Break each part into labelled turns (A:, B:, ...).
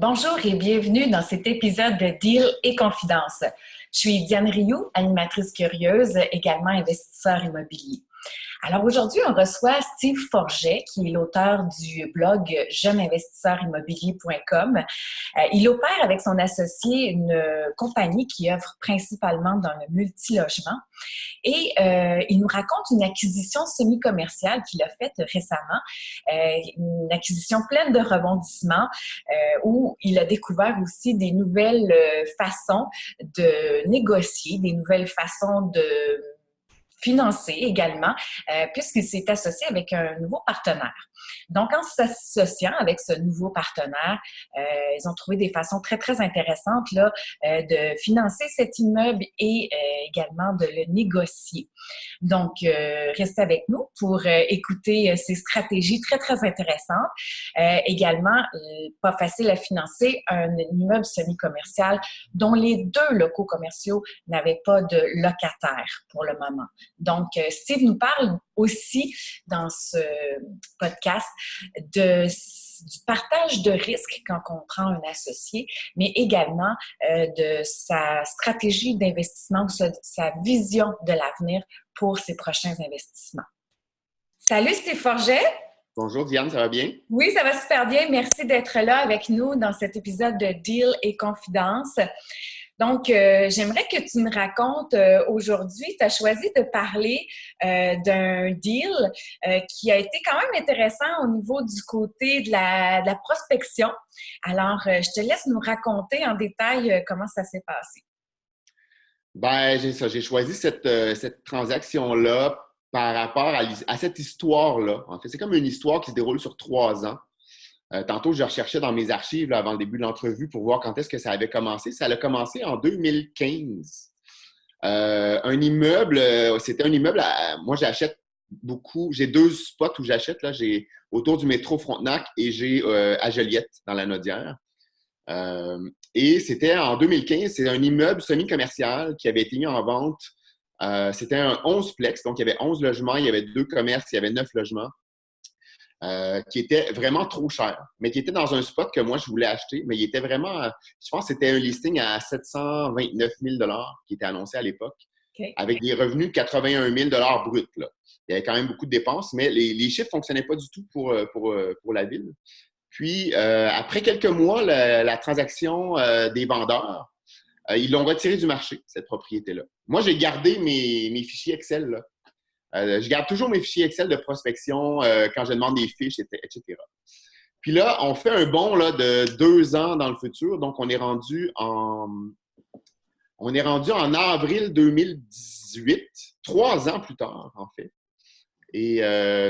A: Bonjour et bienvenue dans cet épisode de Deal et Confidence. Je suis Diane Rioux, animatrice curieuse, également investisseur immobilier. Alors aujourd'hui, on reçoit Steve Forget, qui est l'auteur du blog jeunesinvestisseursimmobilier.com. Il opère avec son associé une compagnie qui œuvre principalement dans le multilogement et il nous raconte une acquisition semi-commerciale qu'il a faite récemment, une acquisition pleine de rebondissements où il a découvert aussi des nouvelles façons de négocier, des nouvelles façons de financer également, puisqu'il s'est associé avec un nouveau partenaire. Donc, en s'associant avec ce nouveau partenaire, ils ont trouvé des façons très, très intéressantes là, de financer cet immeuble et également de le négocier. Donc, restez avec nous pour écouter ces stratégies très, très intéressantes. Également, pas facile à financer un immeuble semi-commercial dont les deux locaux commerciaux n'avaient pas de locataire pour le moment. Donc, Steve nous parle aussi dans ce podcast du partage de risques quand on prend un associé, mais également de sa stratégie d'investissement, sa vision de l'avenir pour ses prochains investissements. Salut Steve Forget!
B: Bonjour Diane, ça va bien?
A: Oui, ça va super bien. Merci d'être là avec nous dans cet épisode de Deal et Confidence. Donc, j'aimerais que tu me racontes aujourd'hui, tu as choisi de parler d'un deal qui a été quand même intéressant au niveau du côté de la prospection. Alors, je te laisse nous raconter en détail comment ça s'est passé.
B: Ben, j'ai choisi cette transaction-là par rapport à cette histoire-là. En fait, c'est comme une histoire qui se déroule sur 3 ans. Tantôt, je recherchais dans mes archives là, avant le début de l'entrevue pour voir quand est-ce que ça avait commencé. Ça a commencé en 2015. Un immeuble, c'était un immeuble, moi j'achète beaucoup, j'ai 2 spots où j'achète. Là, j'ai autour du métro Frontenac et j'ai à Joliette, dans la Naudière. Et c'était en 2015, c'est un immeuble semi-commercial qui avait été mis en vente. C'était un 11-plex, donc il y avait 11 logements, il y avait 2 commerces, il y avait 9 logements. Qui était vraiment trop cher, mais qui était dans un spot que moi, je voulais acheter, mais il était vraiment, je pense que c'était un listing à 729 000 qui était annoncé à l'époque, okay, avec des revenus de 81 000 bruts. Là. Il y avait quand même beaucoup de dépenses, mais les chiffres ne fonctionnaient pas du tout pour la ville. Puis, après quelques mois, la transaction des vendeurs, ils l'ont retiré du marché, cette propriété-là. Moi, j'ai gardé mes fichiers Excel, là. Je garde toujours mes fichiers Excel de prospection quand je demande des fiches, etc. Puis là, on fait un bond là, de 2 ans dans le futur. Donc, on est rendu en avril 2018, 3 ans plus tard, en fait. Et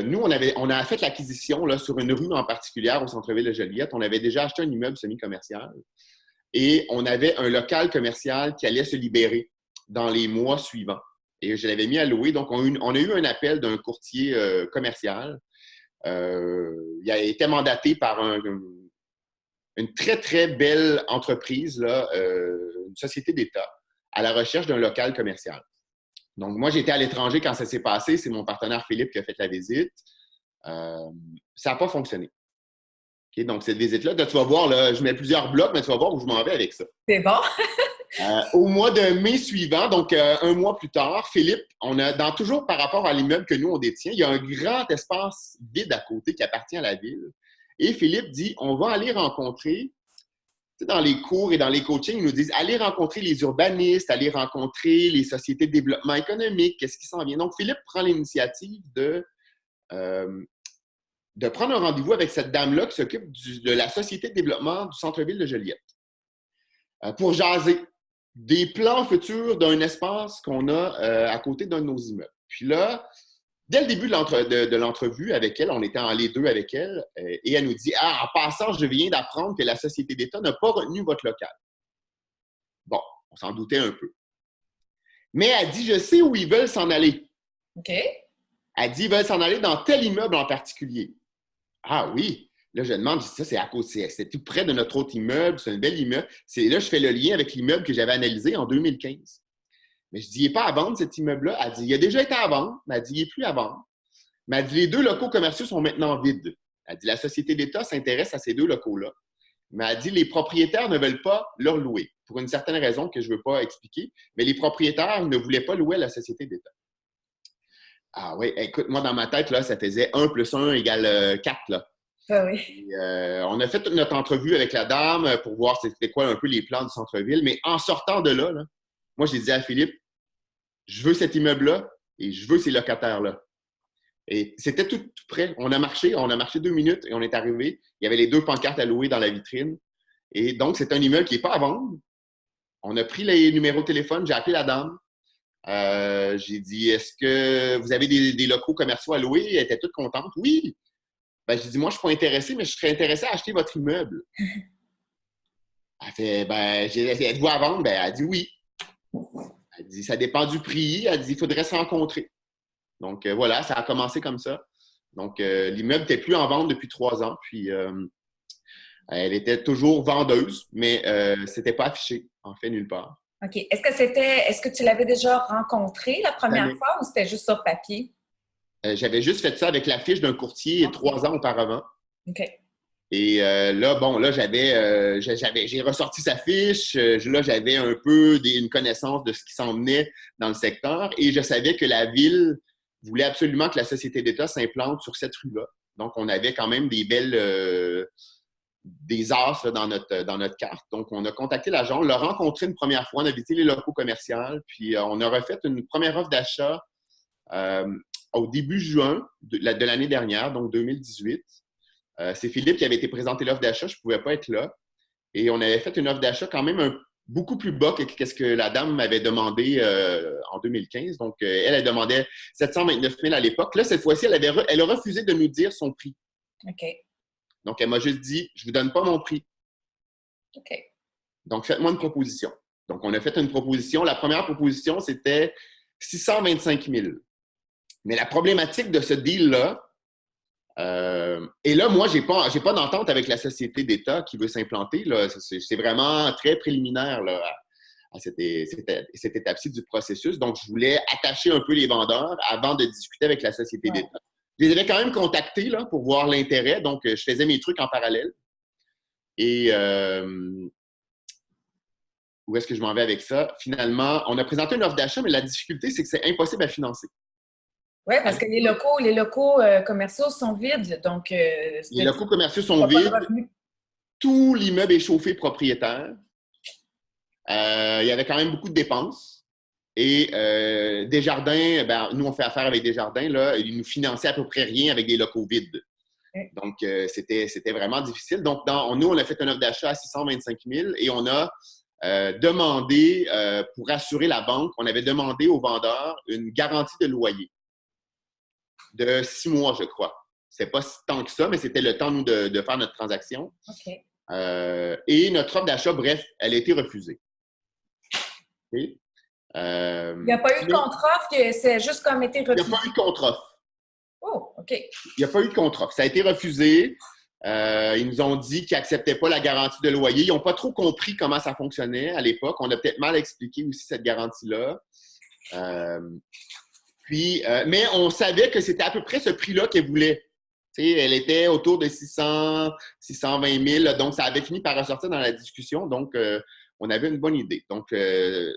B: nous, on a fait l'acquisition là, sur une rue en particulier au centre-ville de Joliette. On avait déjà acheté un immeuble semi-commercial et on avait un local commercial qui allait se libérer dans les mois suivants. Et je l'avais mis à louer. Donc, on a eu un appel d'un courtier commercial. Il a été mandaté par une très, très belle entreprise, là, une société d'État, à la recherche d'un local commercial. Donc, moi, j'étais à l'étranger quand ça s'est passé. C'est mon partenaire Philippe qui a fait la visite. Ça n'a pas fonctionné. Okay? Donc, cette visite-là, tu vas voir, là, je mets plusieurs blocs, mais tu vas voir où je m'en vais avec ça.
A: C'est bon.
B: Au mois de mai suivant, donc un mois plus tard, Philippe, toujours par rapport à l'immeuble que nous, on détient, il y a un grand espace vide à côté qui appartient à la ville. Et Philippe dit, on va aller rencontrer, dans les cours et dans les coachings, ils nous disent, allez rencontrer les urbanistes, allez rencontrer les sociétés de développement économique, qu'est-ce qui s'en vient. Donc, Philippe prend l'initiative de prendre un rendez-vous avec cette dame-là qui s'occupe de la société de développement du centre-ville de Joliette pour jaser des plans futurs d'un espace qu'on a à côté d'un de nos immeubles. Puis là, dès le début de l'entrevue avec elle, on était en les deux avec elle, et elle nous dit « Ah, en passant, je viens d'apprendre que la Société d'État n'a pas retenu votre local. » Bon, on s'en doutait un peu. Mais elle dit « Je sais où ils veulent s'en aller. »
A: OK.
B: Elle dit « Ils veulent s'en aller dans tel immeuble en particulier. » Ah oui. Là, je demande, ça, c'est à côté, c'est tout près de notre autre immeuble, c'est un bel immeuble. Là, je fais le lien avec l'immeuble que j'avais analysé en 2015. Mais je dis, il n'est pas à vendre, cet immeuble-là. Elle dit, il a déjà été à vendre. Mais elle dit, il n'est plus à vendre. Mais elle dit, les 2 locaux commerciaux sont maintenant vides. Elle dit, la Société d'État s'intéresse à ces 2 locaux-là. Mais elle dit les propriétaires ne veulent pas leur louer, pour une certaine raison que je ne veux pas expliquer, mais les propriétaires ne voulaient pas louer à la société d'État. Ah oui, écoute, moi, dans ma tête, là, ça faisait 1 plus 1 égale 4, là.
A: Ah oui.
B: Et, on a fait toute notre entrevue avec la dame pour voir c'était quoi un peu les plans du centre-ville, mais en sortant de là, moi, j'ai dit à Philippe, je veux cet immeuble-là et je veux ces locataires-là. Et c'était tout prêt. On a marché 2 minutes et on est arrivé. Il y avait les 2 pancartes à louer dans la vitrine. Et donc, c'est un immeuble qui n'est pas à vendre. On a pris les numéros de téléphone, j'ai appelé la dame. J'ai dit, est-ce que vous avez des locaux commerciaux à louer? Elle était toute contente. Oui. Ben, j'ai dit, moi, je ne suis pas intéressé, mais je serais intéressé à acheter votre immeuble. Elle fait, ben, êtes-vous à vendre? Ben, elle dit oui. Elle dit, ça dépend du prix. Elle dit, il faudrait se rencontrer. Donc, voilà, ça a commencé comme ça. Donc, l'immeuble n'était plus en vente depuis 3 ans. Puis, elle était toujours vendeuse, mais c'était pas affiché, en fait, nulle part.
A: OK. Est-ce que tu l'avais déjà rencontré la première
B: Jamais.
A: fois ou c'était juste sur papier?
B: J'avais juste fait ça avec l'affiche d'un courtier 3 ans auparavant.
A: OK.
B: Et là, bon, là, j'ai ressorti sa fiche. Là, j'avais un peu une connaissance de ce qui s'en venait dans le secteur. Et je savais que la ville voulait absolument que la société d'État s'implante sur cette rue-là. Donc, on avait quand même des as là, dans notre carte. Donc, on a contacté l'agent, on l'a rencontré une première fois, on a visité les locaux commerciaux, puis on a refait une première offre d'achat au début juin de l'année dernière, donc 2018. C'est Philippe qui avait été présenté l'offre d'achat, je ne pouvais pas être là. Et on avait fait une offre d'achat quand même beaucoup plus bas que ce que la dame m'avait demandé en 2015. Donc, elle demandait 729 000 à l'époque. Là, cette fois-ci, elle a refusé de nous dire son prix.
A: OK.
B: Donc, elle m'a juste dit, je ne vous donne pas mon prix.
A: OK.
B: Donc, faites-moi une proposition. Donc, on a fait une proposition. La première proposition, c'était 625 000. Mais la problématique de ce deal-là, et là, moi, j'ai pas d'entente avec la société d'État qui veut s'implanter. Là. C'est vraiment très préliminaire là, à cette étape-ci du processus. Donc, je voulais attacher un peu les vendeurs avant de discuter avec la société d'État. Je les avais quand même contactés là, pour voir l'intérêt. Donc, je faisais mes trucs en parallèle. Et où est-ce que je m'en vais avec ça? Finalement, on a présenté une offre d'achat, mais la difficulté, c'est que c'est impossible à financer.
A: Oui, parce que les locaux commerciaux sont vides. Donc,
B: les locaux commerciaux sont vides. Tout l'immeuble est chauffé propriétaire. Il y avait quand même beaucoup de dépenses. Et Desjardins, ben, nous, on fait affaire avec Desjardins. Là, ils nous finançaient à peu près rien avec des locaux vides. Donc, c'était vraiment difficile. Donc, nous, on a fait une offre d'achat à 625 000 et on a demandé, pour assurer la banque, on avait demandé aux vendeurs une garantie de loyer de 6 mois, je crois. C'est pas si tant que ça, mais c'était le temps, nous, de faire notre transaction.
A: OK.
B: Et notre offre d'achat, bref, elle a été refusée. Okay?
A: Il n'y a pas eu de contre-offre, c'est juste comme été refusé.
B: Il n'y a pas eu de contre-offre.
A: Oh, OK.
B: Il n'y a pas eu de contre-offre. Ça a été refusé. Ils nous ont dit qu'ils n'acceptaient pas la garantie de loyer. Ils n'ont pas trop compris comment ça fonctionnait à l'époque. On a peut-être mal expliqué aussi cette garantie-là. Mais on savait que c'était à peu près ce prix-là qu'elle voulait. T'sais, elle était autour de 600, 620 000. Donc, ça avait fini par ressortir dans la discussion. Donc, on avait une bonne idée. Donc, on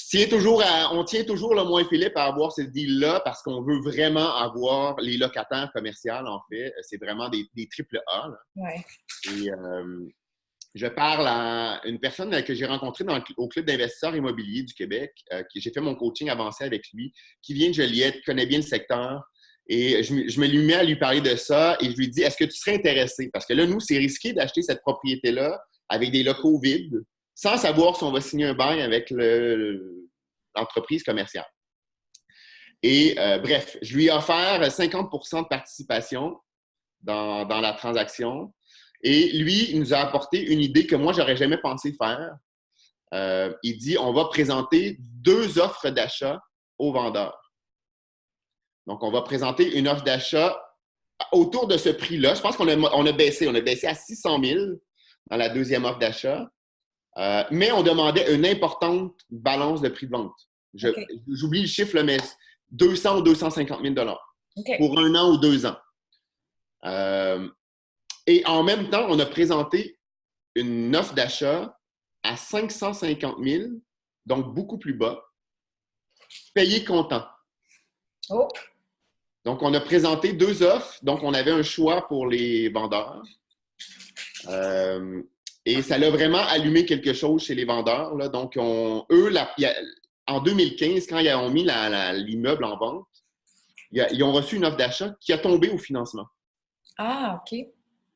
B: tient toujours, là, moi et Philippe, à avoir ce deal-là parce qu'on veut vraiment avoir les locataires commerciaux, en fait. C'est vraiment des triple A.
A: Ouais.
B: Et je parle à une personne que j'ai rencontrée au Club d'investisseurs immobiliers du Québec, j'ai fait mon coaching avancé avec lui, qui vient de Joliette, qui connaît bien le secteur. Et je me lui mets à lui parler de ça et je lui dis, est-ce que tu serais intéressé? Parce que là, nous, c'est risqué d'acheter cette propriété-là avec des locaux vides sans savoir si on va signer un bail avec l'entreprise commerciale. Et bref, je lui ai offert 50 % de participation dans la transaction. Et lui, il nous a apporté une idée que moi, je n'aurais jamais pensé faire. Il dit, on va présenter 2 offres d'achat aux vendeurs. Donc, on va présenter une offre d'achat autour de ce prix-là. Je pense qu'on a baissé. On a baissé à 600 000 dans la deuxième offre d'achat. Mais on demandait une importante balance de prix de vente. J'oublie le chiffre, là, mais 200 ou 250 000 $ pour 1 an ou 2 ans. Et en même temps, on a présenté une offre d'achat à 550 000, donc beaucoup plus bas, payé comptant.
A: Oh!
B: Donc, on a présenté 2 offres. Donc, on avait un choix pour les vendeurs. Et ça l'a vraiment allumé quelque chose chez les vendeurs, là. Donc, en 2015, quand ils ont mis l'immeuble en vente, ils ont reçu une offre d'achat qui a tombé au financement.
A: Ah, OK.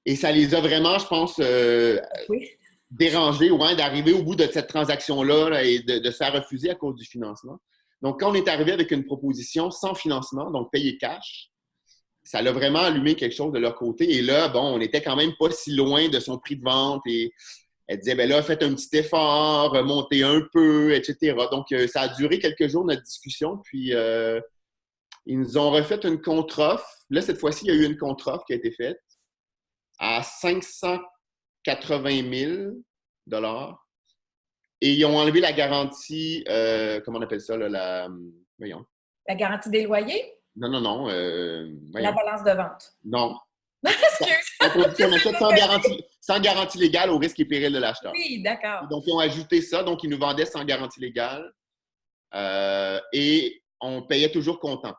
B: Et ça les a vraiment, je pense,
A: Oui.
B: dérangés d'arriver au bout de cette transaction-là là, et de se faire refuser à cause du financement. Donc, quand on est arrivé avec une proposition sans financement, donc payé cash, ça l'a vraiment allumé quelque chose de leur côté. Et là, bon, on n'était quand même pas si loin de son prix de vente. Et elle disait, ben là, faites un petit effort, remontez un peu, etc. Donc, ça a duré quelques jours, notre discussion. Puis, ils nous ont refait une contre-offre. Là, cette fois-ci, il y a eu une contre-offre qui a été faite à 580 000 et ils ont enlevé la garantie, comment on appelle ça, là, voyons.
A: La garantie des loyers?
B: Non, non, non,
A: La
B: voyons.
A: balance de vente.
B: Non.
A: Excuse!
B: Donc, on dit qu'on achète sans garantie légale au risque et péril de l'acheteur.
A: Oui, d'accord.
B: Donc, ils ont ajouté ça. Donc, ils nous vendaient sans garantie légale et on payait toujours comptant.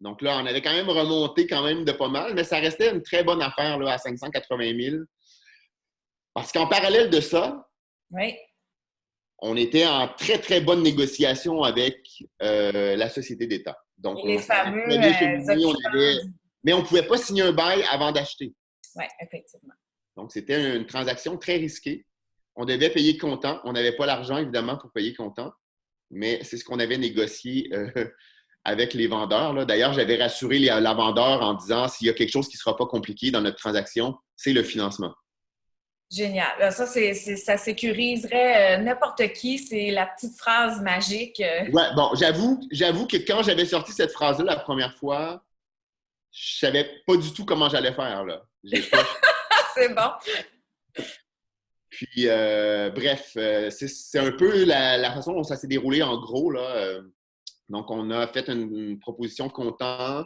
B: Donc là, on avait quand même remonté quand même de pas mal, mais ça restait une très bonne affaire là, à 580 000. Parce qu'en parallèle de ça,
A: oui.
B: On était en très, très bonne négociation avec la société d'État. Donc,
A: Et les
B: on savait
A: fameux
B: très bien cheminer,
A: occupants.
B: mais on ne pouvait pas signer un bail avant d'acheter.
A: Oui, effectivement.
B: Donc, c'était une transaction très risquée. On devait payer comptant. On n'avait pas l'argent, évidemment, pour payer comptant, mais c'est ce qu'on avait négocié avec les vendeurs, là. D'ailleurs, j'avais rassuré la vendeur en disant s'il y a quelque chose qui ne sera pas compliqué dans notre transaction, c'est le financement.
A: Génial. Là, ça, ça sécuriserait n'importe qui. C'est la petite phrase magique.
B: Ouais, bon, j'avoue que quand j'avais sorti cette phrase-là la première fois, je savais pas du tout comment j'allais faire, là.
A: C'est bon.
B: Puis, bref, c'est un peu la façon dont ça s'est déroulé en gros, là. Donc, on a fait une proposition comptant.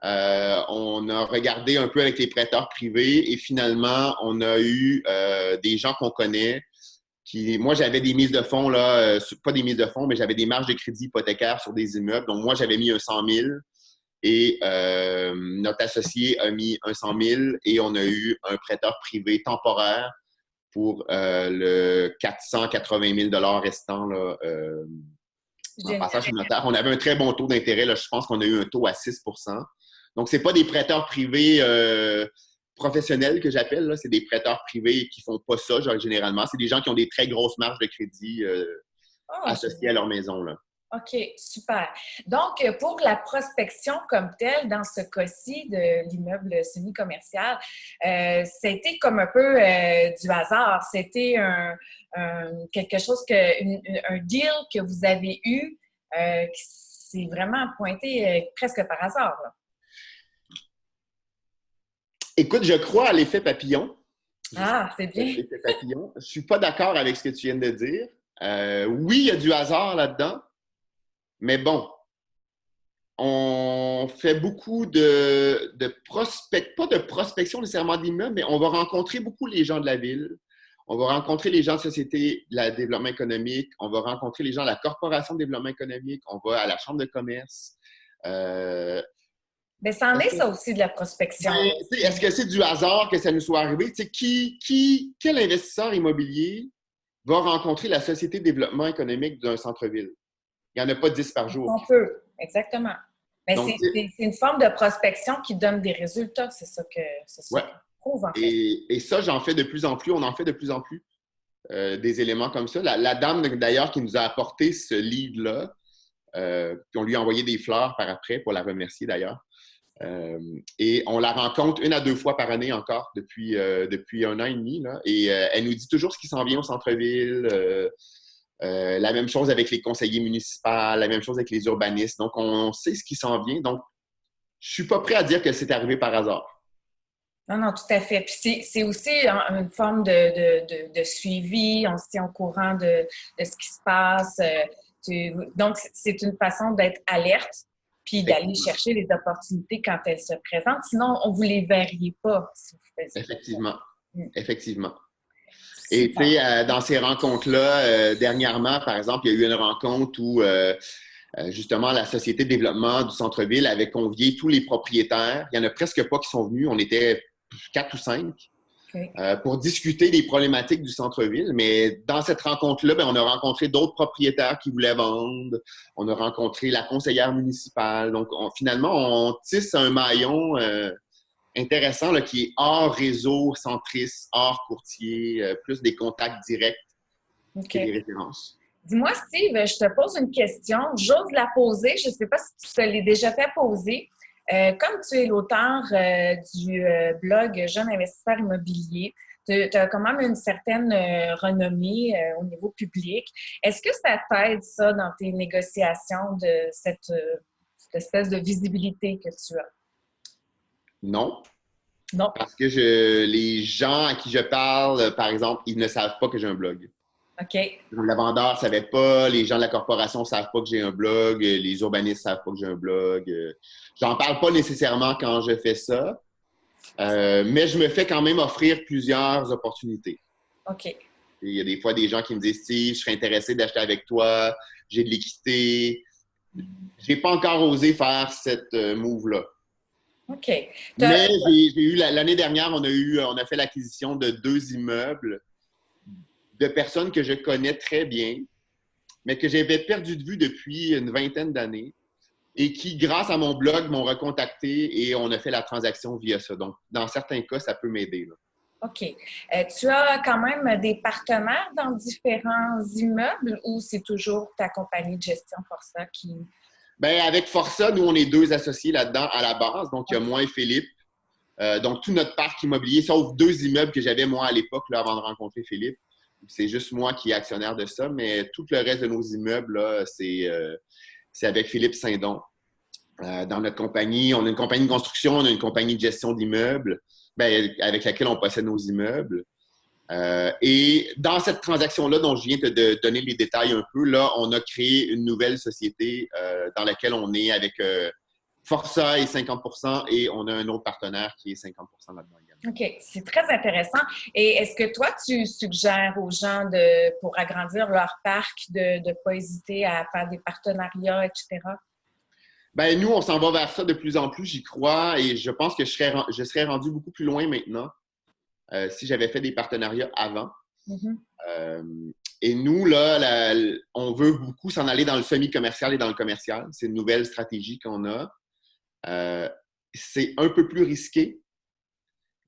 B: On a regardé un peu avec les prêteurs privés et finalement, on a eu des gens qu'on connaît moi, j'avais des mises de fonds, là, pas des mises de fonds, mais j'avais des marges de crédit hypothécaires sur des immeubles. Donc, moi, j'avais mis un 100 000 et notre associé a mis un 100 000 et on a eu un prêteur privé temporaire pour le 480 000 restant là, en passage chez le notaire. On avait un très bon taux d'intérêt. Là, je pense qu'on a eu un taux à 6 %. Donc, ce n'est pas des prêteurs privés professionnels que j'appelle. Là. C'est des prêteurs privés qui ne font pas ça, genre, généralement. C'est des gens qui ont des très grosses marges de crédit associées à leur maison. Là.
A: OK, super. Donc, pour la prospection comme telle, dans ce cas-ci de l'immeuble semi-commercial, c'était comme un peu du hasard. C'était quelque chose un deal que vous avez eu qui s'est vraiment pointé presque par hasard. Là.
B: Écoute, je crois à l'effet papillon.
A: Ah, c'est bien.
B: L'effet papillon. Je ne suis pas d'accord avec ce que tu viens de dire. Oui, il y a du hasard là-dedans. Mais bon, on fait beaucoup pas de prospection nécessairement d'immeubles, mais on va rencontrer beaucoup les gens de la ville. On va rencontrer les gens de Société de développement économique. On va rencontrer les gens de la Corporation de développement économique. On va à la Chambre de commerce.
A: Mais ça en est ça aussi de la prospection.
B: Est-ce que c'est du hasard que ça nous soit arrivé? Quel investisseur immobilier va rencontrer la Société de développement économique d'un centre-ville? Il n'y en a pas 10 par jour.
A: On peut, exactement. Mais c'est une forme de prospection qui donne des résultats. C'est ça que
B: ouais.
A: prouve, en fait.
B: Et ça, j'en fais de plus en plus. On en fait de plus en plus des éléments comme ça. La dame, d'ailleurs, qui nous a apporté ce lead-là, puis on lui a envoyé des fleurs par après pour la remercier, d'ailleurs. Et on la rencontre 1 à 2 fois par année encore depuis 1 an et demi. Là, et elle nous dit toujours ce qui s'en vient au centre-ville. La même chose avec les conseillers municipaux, la même chose avec les urbanistes. Donc, on sait ce qui s'en vient. Donc, je ne suis pas prêt à dire que c'est arrivé par hasard.
A: Non, non, tout à fait. Puis c'est aussi une forme de suivi. On se tient au courant de ce qui se passe. Donc, c'est une façon d'être alerte puis d'aller chercher les opportunités quand elles se présentent. Sinon, on ne vous les verriez pas si vous faisiez
B: Effectivement.
A: ça.
B: Effectivement. Et tu
A: Super.
B: sais, dans ces rencontres-là, dernièrement, par exemple, il y a eu une rencontre où justement la Société de développement du centre-ville avait convié tous les propriétaires. Il n'y en a presque pas qui sont venus. On était 4 ou 5
A: Okay.
B: pour discuter des problématiques du centre-ville. Mais dans cette rencontre-là, on a rencontré d'autres propriétaires qui voulaient vendre. On a rencontré la conseillère municipale. Donc, finalement, on tisse un maillon intéressant là, qui est hors réseau centriste, hors courtier, plus des contacts directs que des références.
A: Dis-moi, Steve, je te pose une question. J'ose la poser. Je ne sais pas si tu te l'es déjà fait poser. Comme tu es l'auteur du blog Jeune investisseur immobilier, tu as quand même une certaine renommée au niveau public. Est-ce que ça t'aide, ça, dans tes négociations de cette espèce de visibilité que tu as?
B: Non.
A: Non.
B: Parce que les gens à qui je parle, par exemple, ils ne savent pas que j'ai un blog.
A: OK.
B: Le vendeur ne savait pas, les gens de la corporation ne savent pas que j'ai un blog, les urbanistes ne savent pas que j'ai un blog. J'en parle pas nécessairement quand je fais ça, mais je me fais quand même offrir plusieurs opportunités.
A: OK.
B: Il y a des fois des gens qui me disent « Steve, je serais intéressé d'acheter avec toi, j'ai de l'équité. » Je n'ai pas encore osé faire cette move-là.
A: OK.
B: Mais j'ai eu l'année dernière, on a fait l'acquisition de 2 immeubles de personnes que je connais très bien, mais que j'avais perdu de vue depuis une vingtaine d'années et qui, grâce à mon blog, m'ont recontacté et on a fait la transaction via ça. Donc, dans certains cas, ça peut m'aider.
A: OK. Tu as quand même des partenaires dans différents immeubles ou c'est toujours ta compagnie de gestion Força qui...
B: Bien, avec Força, nous, on est 2 associés là-dedans à la base. Donc, il y a moi et Philippe. Donc, tout notre parc immobilier, sauf 2 immeubles que j'avais moi à l'époque là, avant de rencontrer Philippe. C'est juste moi qui est actionnaire de ça, mais tout le reste de nos immeubles, là, c'est avec Philippe Saint-Don. Dans notre compagnie, on a une compagnie de construction, on a une compagnie de gestion d'immeubles avec laquelle on possède nos immeubles. Et dans cette transaction-là, dont je viens de donner les détails un peu, là, on a créé une nouvelle société dans laquelle on est avec Força et 50 et on a un autre partenaire qui est 50 là-dedans également.
A: OK, c'est très intéressant. Et est-ce que toi, tu suggères aux gens pour agrandir leur parc de ne pas hésiter à faire des partenariats, etc.?
B: Ben nous, on s'en va vers ça de plus en plus, j'y crois, et je pense que je serais rendu beaucoup plus loin maintenant si j'avais fait des partenariats avant.
A: Mm-hmm.
B: Et nous, là, on veut beaucoup s'en aller dans le semi-commercial et dans le commercial. C'est une nouvelle stratégie qu'on a. C'est un peu plus risqué.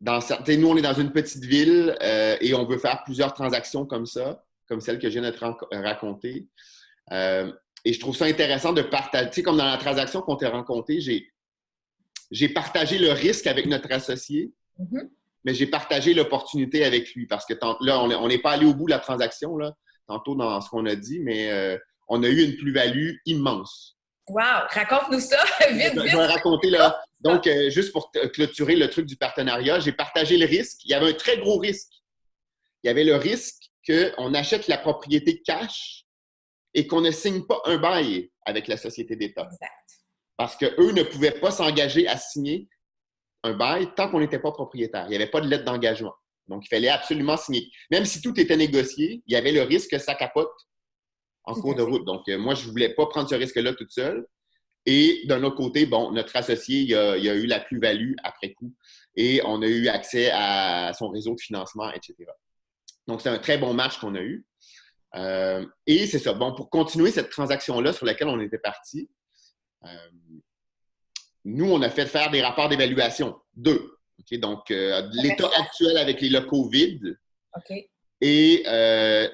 B: Nous, on est dans une petite ville et on veut faire plusieurs transactions comme ça, comme celle que je viens de te raconter. Et je trouve ça intéressant de partager. Tu sais, comme dans la transaction qu'on t'a racontée, j'ai partagé le risque avec notre associé, mais j'ai partagé l'opportunité avec lui parce que là, on n'est pas allé au bout de la transaction, là, tantôt dans ce qu'on a dit, mais on a eu une plus-value immense.
A: Wow! Raconte-nous ça! Vite, vite!
B: Je vais raconter là. Donc, juste pour clôturer le truc du partenariat, j'ai partagé le risque. Il y avait un très gros risque. Il y avait le risque qu'on achète la propriété cash et qu'on ne signe pas un bail avec la société d'État.
A: Exact.
B: Parce qu'eux ne pouvaient pas s'engager à signer un bail tant qu'on n'était pas propriétaire. Il n'y avait pas de lettre d'engagement. Donc, il fallait absolument signer. Même si tout était négocié, il y avait le risque que ça capote en cours de route. Donc, moi, je ne voulais pas prendre ce risque-là toute seule. Et d'un autre côté, bon, notre associé, il a eu la plus-value après coup et on a eu accès à son réseau de financement, etc. Donc, c'est un très bon match qu'on a eu. Et c'est ça. Bon, pour continuer cette transaction-là sur laquelle on était parti, nous, on a fait faire des rapports d'évaluation. 2. Okay? Donc, l'état actuel avec les locaux vides.
A: OK.
B: Et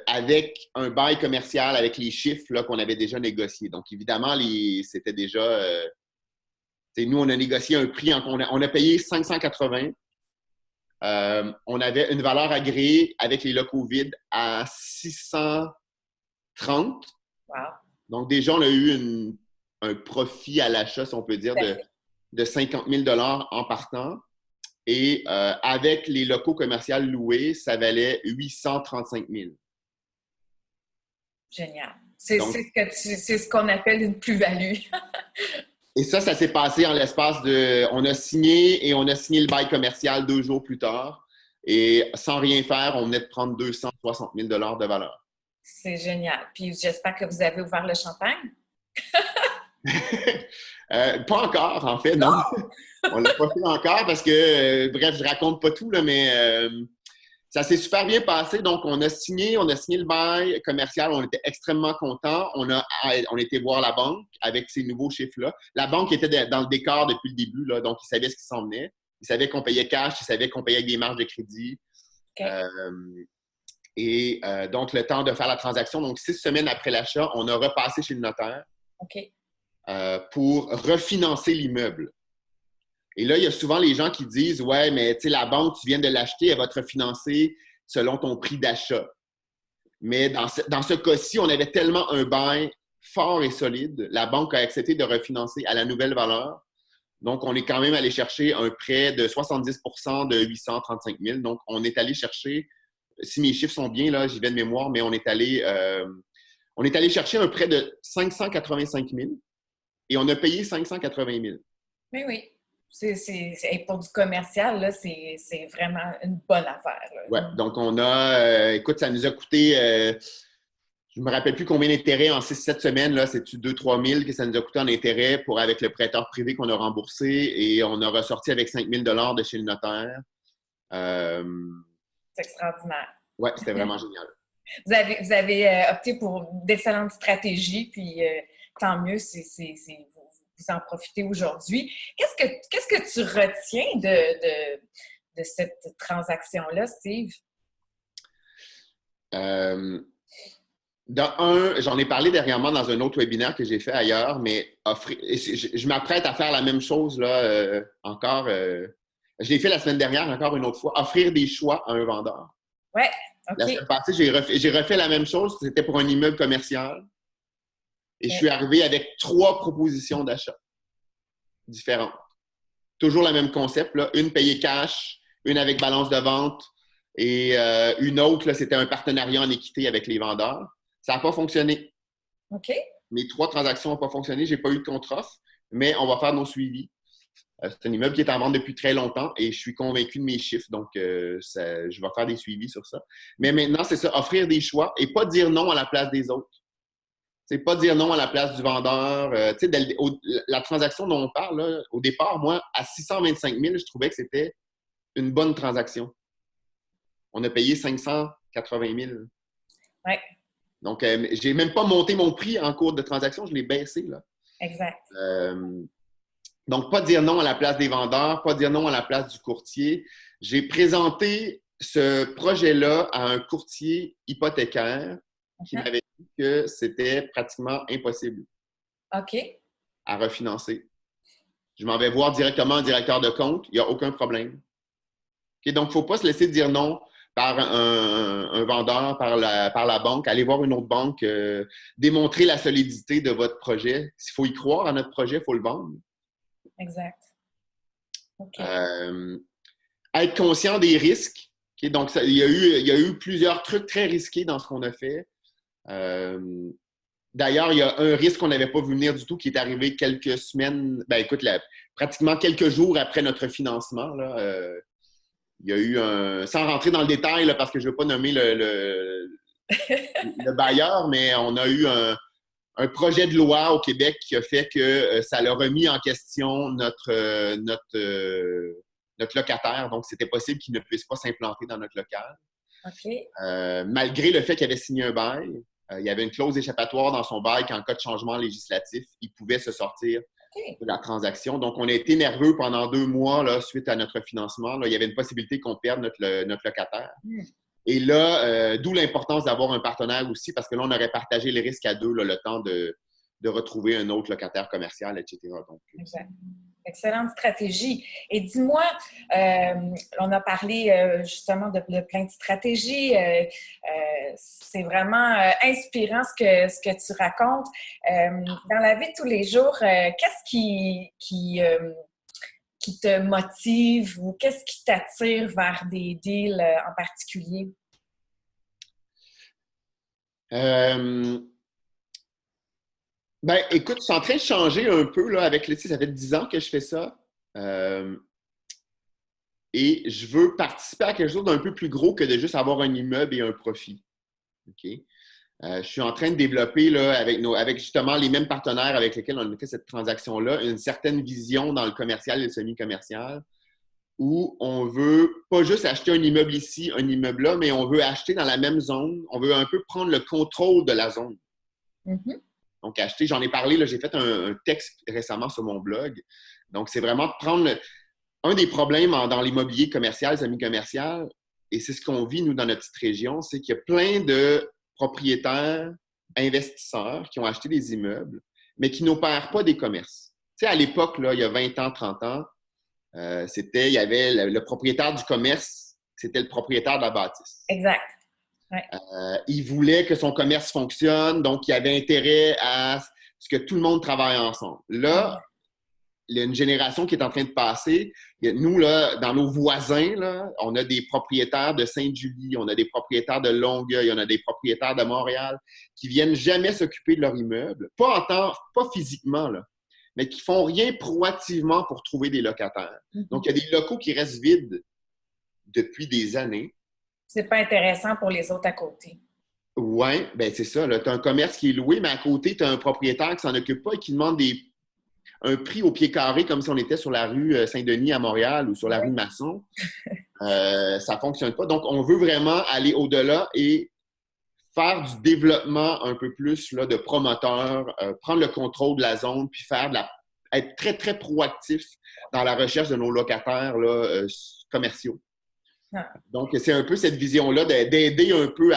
B: avec un bail commercial avec les chiffres là, qu'on avait déjà négociés. Donc, évidemment, c'était déjà... nous, on a négocié un prix, on a payé 580. On avait une valeur agréée avec les locaux vides à 630.
A: Wow.
B: Donc, déjà, on a eu un profit à l'achat, si on peut dire, de 50 000 $ en partant. Et avec les locaux commerciaux loués, ça valait 835 000.
A: Génial. C'est ce qu'on appelle une plus-value.
B: Et ça s'est passé en l'espace de... On a signé et on a signé le bail commercial 2 jours plus tard. Et sans rien faire, on venait de prendre 260 000 de valeur.
A: C'est génial. Puis j'espère que vous avez ouvert le champagne.
B: Pas encore, en fait, non. On l'a pas fait encore parce que, bref, je raconte pas tout, là, mais ça s'est super bien passé. Donc, on a signé le bail commercial. On était extrêmement contents. On était voir la banque avec ces nouveaux chiffres-là. La banque était dans le décor depuis le début, là, donc ils savaient ce qui s'en venait. Ils savaient qu'on payait cash, ils savaient qu'on payait avec des marges de crédit.
A: OK.
B: Donc, le temps de faire la transaction, donc 6 semaines après l'achat, on a repassé chez le notaire
A: OK.
B: pour refinancer l'immeuble. Et là, il y a souvent les gens qui disent « Ouais, mais tu sais, la banque, tu viens de l'acheter, elle va te refinancer selon ton prix d'achat. » Mais dans ce cas-ci, on avait tellement un bail fort et solide, la banque a accepté de refinancer à la nouvelle valeur. Donc, on est quand même allé chercher un prêt de 70 de 835 000. Donc, on est allé chercher, si mes chiffres sont bien, là, j'y vais de mémoire, mais on est allé chercher un prêt de 585 000 et on a payé 580 000.
A: Oui, oui. Pour du commercial, là, c'est vraiment une bonne affaire.
B: Oui, donc on a, écoute, ça nous a coûté, je ne me rappelle plus combien d'intérêts en 6-7 semaines, là, c'est-tu 2-3 000 que ça nous a coûté en intérêt avec le prêteur privé qu'on a remboursé et on a ressorti avec 5 000 de chez le notaire.
A: C'est extraordinaire.
B: Oui, c'était vraiment génial.
A: Vous avez opté pour d'excellentes stratégies, puis tant mieux, vous en profitez aujourd'hui. Qu'est-ce que tu retiens de cette transaction-là, Steve?
B: J'en ai parlé dernièrement dans un autre webinaire que j'ai fait ailleurs, mais je m'apprête à faire la même chose là, encore. Je l'ai fait la semaine dernière, encore une autre fois, offrir des choix à un vendeur.
A: Oui, OK.
B: La semaine passée, j'ai refait la même chose. C'était pour un immeuble commercial. Et je suis arrivé avec 3 propositions d'achat différentes. Toujours le même concept, là. Une payée cash, une avec balance de vente et une autre, c'était un partenariat en équité avec les vendeurs. Ça n'a pas fonctionné.
A: OK.
B: Mes 3 transactions n'ont pas fonctionné. Je n'ai pas eu de contre-offre, mais on va faire nos suivis. C'est un immeuble qui est en vente depuis très longtemps et je suis convaincu de mes chiffres, donc je vais faire des suivis sur ça. Mais maintenant, c'est ça, offrir des choix et pas dire non à la place des autres. C'est pas dire non à la place du vendeur. La transaction dont on parle, là, au départ, moi, à 625 000, je trouvais que c'était une bonne transaction. On a payé 580 000.
A: Oui.
B: Donc, j'ai même pas monté mon prix en cours de transaction, je l'ai baissé, là.
A: Exact.
B: Donc, pas dire non à la place des vendeurs, pas dire non à la place du courtier. J'ai présenté ce projet-là à un courtier hypothécaire qui m'avait dit que c'était pratiquement impossible
A: OK.
B: à refinancer. Je m'en vais voir directement un directeur de compte, il n'y a aucun problème. Okay, donc, il ne faut pas se laisser dire non par un vendeur, par la banque. Allez voir une autre banque, démontrer la solidité de votre projet. S'il faut y croire à notre projet, il faut le vendre.
A: Exact. OK.
B: Être conscient des risques. Okay? Donc, il y a eu plusieurs trucs très risqués dans ce qu'on a fait. D'ailleurs, il y a un risque qu'on n'avait pas vu venir du tout qui est arrivé quelques semaines, pratiquement quelques jours après notre financement. Là, il y a eu sans rentrer dans le détail, là, parce que je ne veux pas nommer le bailleur, mais on a eu un projet de loi au Québec qui a fait que ça l'a remis en question notre locataire. Donc, c'était possible qu'il ne puisse pas s'implanter dans notre local.
A: OK.
B: Malgré le fait qu'il avait signé un bail, il y avait une clause échappatoire dans son bail qu'en cas de changement législatif, il pouvait se sortir de la transaction. Donc, on a été nerveux pendant 2 mois là, suite à notre financement. Là, il y avait une possibilité qu'on perde notre locataire. Et là, d'où l'importance d'avoir un partenaire aussi, parce que là, on aurait partagé les risques à 2, là, le temps de retrouver un autre locataire commercial, etc. Donc,
A: exact. Excellente stratégie. Et dis-moi, on a parlé justement de plein de stratégies. C'est vraiment inspirant ce que tu racontes. Dans la vie de tous les jours, qu'est-ce qui te motive ou qu'est-ce qui t'attire vers des deals en particulier?
B: Ben, écoute, je suis en train de changer un peu là, avec le tu sais, ça fait 10 ans que je fais ça. Euh, et je veux participer à quelque chose d'un peu plus gros que de juste avoir un immeuble et un profit. OK? Je suis en train de développer là, avec justement les mêmes partenaires avec lesquels on a fait cette transaction-là, une certaine vision dans le commercial et le semi-commercial, où on veut pas juste acheter un immeuble ici, un immeuble là, mais on veut acheter dans la même zone. On veut un peu prendre le contrôle de la zone.
A: Mhm.
B: Donc, acheter, j'en ai parlé, là, j'ai fait un texte récemment sur mon blog. Donc, c'est vraiment de prendre un des problèmes dans l'immobilier commercial, semi-commercial, et c'est ce qu'on vit, nous, dans notre petite région, c'est qu'il y a plein de propriétaires, investisseurs qui ont acheté des immeubles, mais qui n'opèrent pas des commerces. Tu sais, à l'époque, là, il y a 20 ans, 30 ans, il y avait le propriétaire du commerce, c'était le propriétaire de la bâtisse.
A: Exact. Ouais.
B: Il voulait que son commerce fonctionne, donc il avait intérêt à ce que tout le monde travaille ensemble. Là,
A: Exact.
B: il y a une génération qui est en train de passer. Nous, là, dans nos voisins, là, on a des propriétaires de Sainte-Julie, on a des propriétaires de Longueuil, on a des propriétaires de Montréal qui viennent jamais s'occuper de leur immeuble, pas physiquement, là, mais qui font rien proactivement pour trouver des locataires. Donc, il y a des locaux qui restent vides depuis des années.
A: C'est pas intéressant pour les autres à côté.
B: Oui, ben c'est ça. Tu as un commerce qui est loué, mais à côté, tu as un propriétaire qui s'en occupe pas et qui demande un prix au pied carré comme si on était sur la rue Saint-Denis à Montréal ou sur la rue
A: Ouais.
B: Masson. Ça ne fonctionne pas. Donc, on veut vraiment aller au-delà et faire du développement un peu plus là, de promoteurs, prendre le contrôle de la zone, puis être très, très proactif dans la recherche de nos locataires là, commerciaux.
A: Ah,
B: Donc, c'est un peu cette vision-là d'aider un peu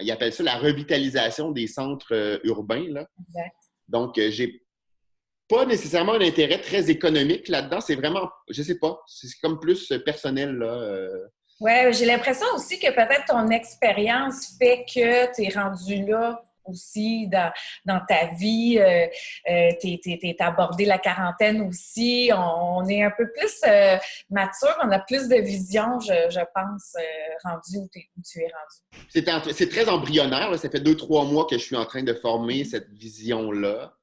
B: ils appellent ça la revitalisation des centres urbains. Là.
A: exact.
B: Donc, j'ai pas nécessairement un intérêt très économique là-dedans. C'est vraiment, je sais pas, c'est comme plus personnel. Là.
A: Ouais, j'ai l'impression aussi que peut-être ton expérience fait que tu es rendu là aussi dans ta vie. T'es abordé la quarantaine aussi. On est un peu plus mature, on a plus de vision, je pense, rendu où tu es rendu.
B: C'est très embryonnaire. Là. Ça fait 2, 3 mois que je suis en train de former cette vision-là.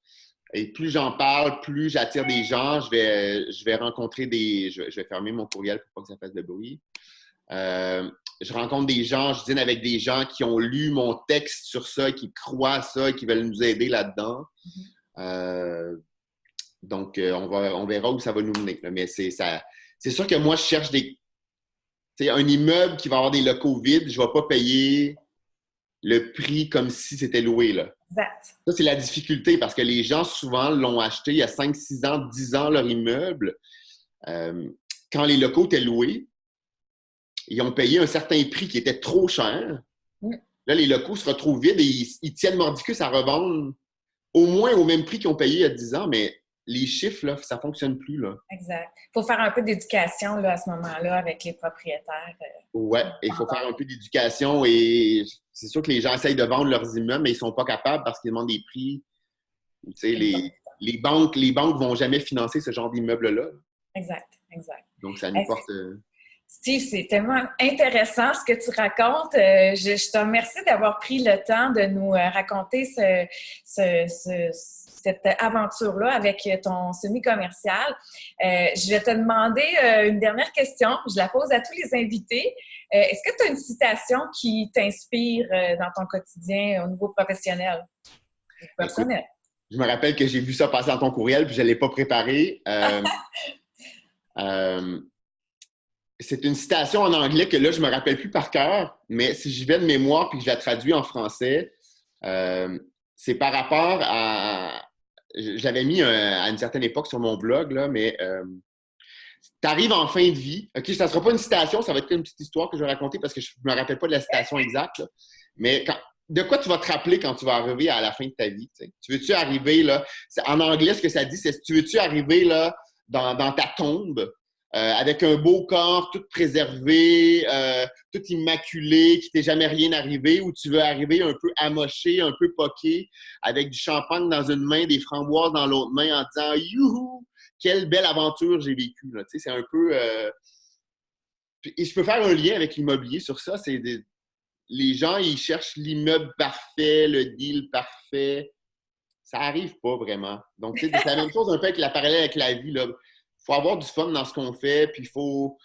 B: Et plus j'en parle, plus j'attire des gens. Je vais rencontrer je vais fermer mon courriel pour pas que ça fasse de bruit. Je rencontre des gens, je dîne avec des gens qui ont lu mon texte sur ça, qui croient à ça et qui veulent nous aider là-dedans. Euh, donc, on verra où ça va nous mener. Là. Mais c'est sûr que moi, je cherche un immeuble qui va avoir des locaux vides. Je ne vais pas payer le prix comme si c'était loué. Là.
A: Exact.
B: Ça, c'est la difficulté parce que les gens, souvent, l'ont acheté il y a 5, 6 ans, 10 ans, leur immeuble. Quand les locaux étaient loués, ils ont payé un certain prix qui était trop cher.
A: Mm.
B: Là, les locaux se retrouvent vides et ils tiennent mordicus à revendre au moins au même prix qu'ils ont payé il y a 10 ans, mais les chiffres, là, ça ne fonctionne plus. Là.
A: Exact. Il faut faire un peu d'éducation là, à ce moment-là avec les propriétaires.
B: Ouais, il faut faire un peu d'éducation et c'est sûr que les gens essayent de vendre leurs immeubles, mais ils ne sont pas capables parce qu'ils demandent des prix. Tu sais, les banques ne vont jamais financer ce genre d'immeuble-là.
A: Exact, exact.
B: Donc, ça nous porte.
A: Steve, c'est tellement intéressant ce que tu racontes. Je te remercie d'avoir pris le temps de nous raconter cette aventure-là avec ton semi-commercial. Je vais te demander une dernière question. Je la pose à tous les invités. Est-ce que tu as une citation qui t'inspire dans ton quotidien au niveau professionnel ou
B: Écoute,
A: personnel?
B: je me rappelle que j'ai vu ça passer dans ton courriel puis je ne l'ai pas préparé. C'est une citation en anglais que là, je ne me rappelle plus par cœur, mais si j'y vais de mémoire puis que je la traduis en français, c'est par rapport à. Je l'avais mis à une certaine époque sur mon blog, là, mais tu arrives en fin de vie. OK, ça ne sera pas une citation, ça va être une petite histoire que je vais raconter parce que je ne me rappelle pas de la citation exacte. Là. Mais de quoi tu vas te rappeler quand tu vas arriver à la fin de ta vie? T'sais? Tu veux-tu arriver là? En anglais, ce que ça dit, c'est tu veux-tu arriver là dans ta tombe? Avec un beau corps, tout préservé, tout immaculé, qui t'est jamais rien arrivé, ou tu veux arriver un peu amoché, un peu poqué, avec du champagne dans une main, des framboises dans l'autre main, en disant « Youhou! Quelle belle aventure j'ai vécue! » C'est un peu... Et je peux faire un lien avec l'immobilier sur ça. Les gens, ils cherchent l'immeuble parfait, le deal parfait. ça arrive pas vraiment. Donc, tu sais, c'est la même chose un peu avec la parallèle avec la vie, là. Faut avoir du fun dans ce qu'on fait, puis faut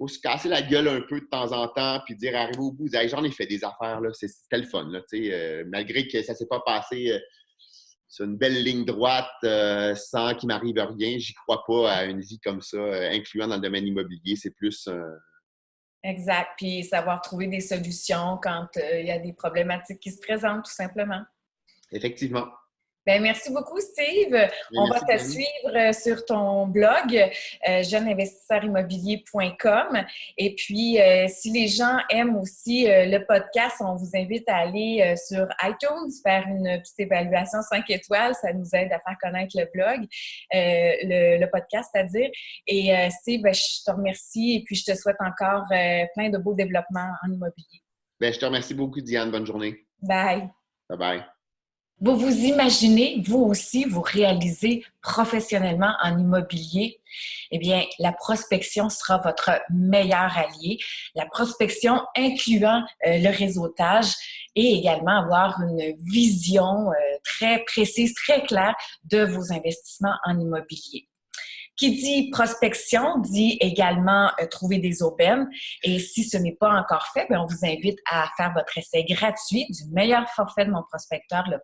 B: se casser la gueule un peu de temps en temps, puis dire, arriver au bout, dire, hey, j'en ai fait des affaires, là, c'était le fun, là, tu sais, malgré que ça s'est pas passé sur une belle ligne droite sans qu'il m'arrive rien, j'y crois pas à une vie comme ça, incluant dans le domaine immobilier, c'est plus...
A: Exact. Puis savoir trouver des solutions quand il y a des problématiques qui se présentent, tout simplement.
B: Effectivement.
A: Bien, merci beaucoup, Steve.
B: Mais
A: On va
B: merci,
A: te
B: Diane.
A: suivre sur ton blog, jeunesinvestisseursimmobilier.com. Et puis, si les gens aiment aussi le podcast, on vous invite à aller sur iTunes, faire une petite évaluation 5 étoiles. Ça nous aide à faire connaître le blog, le podcast, c'est-à-dire. Et Steve, je te remercie et puis je te souhaite encore plein de beaux développements en immobilier.
B: Ben, je te remercie beaucoup, Diane. Bonne journée.
A: Bye.
B: Bye-bye.
A: Vous vous imaginez, vous aussi, vous réaliser professionnellement en immobilier? Eh bien, la prospection sera votre meilleur allié. La prospection incluant le réseautage et également avoir une vision très précise, très claire de vos investissements en immobilier. Qui dit prospection dit également trouver des aubaines. Et si ce n'est pas encore fait, bien, on vous invite à faire votre essai gratuit du meilleur forfait de mon prospecteur, le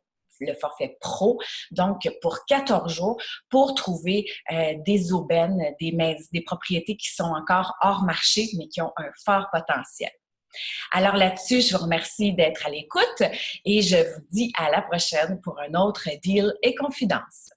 A: forfait pro, donc pour 14 jours, pour trouver des aubaines, des propriétés qui sont encore hors marché, mais qui ont un fort potentiel. Alors là-dessus, je vous remercie d'être à l'écoute et je vous dis à la prochaine pour un autre Deal et Confidence.